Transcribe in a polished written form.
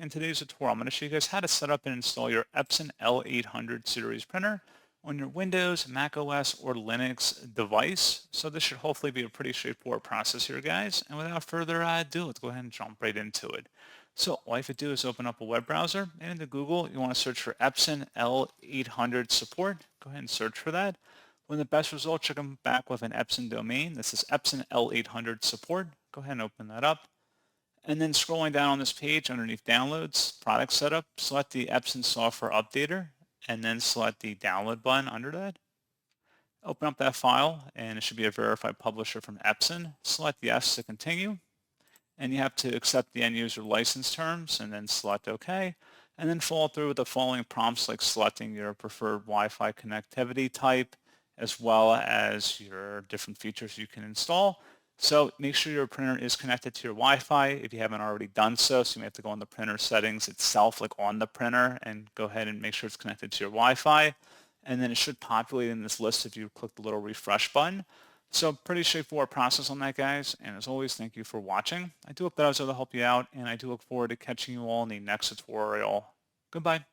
In today's tutorial, I'm going to show you guys how to set up and install your Epson L800 series printer on your Windows, Mac OS, or Linux device. So this should hopefully be a pretty straightforward process here, guys. And without further ado, let's go ahead and jump right into it. So all you have to do is open up a web browser, and into Google, you want to search for Epson L800 support. Go ahead and search for that. When the best results should come back with an Epson domain, this is Epson L800 support. Go ahead and open that up. And then scrolling down on this page underneath downloads, product setup, select the Epson software updater, and then select the download button under that. Open up that file, and it should be a verified publisher from Epson. Select yes to continue, and you have to accept the end user license terms, and then select OK. And then follow through with the following prompts like selecting your preferred Wi-Fi connectivity type, as well as your different features you can install. So make sure your printer is connected to your Wi-Fi if you haven't already done so. So you may have to go on the printer settings itself, like on the printer, and go ahead and make sure it's connected to your Wi-Fi. And then it should populate in this list if you click the little refresh button. So pretty straightforward process on that, guys. And as always, thank you for watching. I do hope that I was able to help you out, and I do look forward to catching you all in the next tutorial. Goodbye.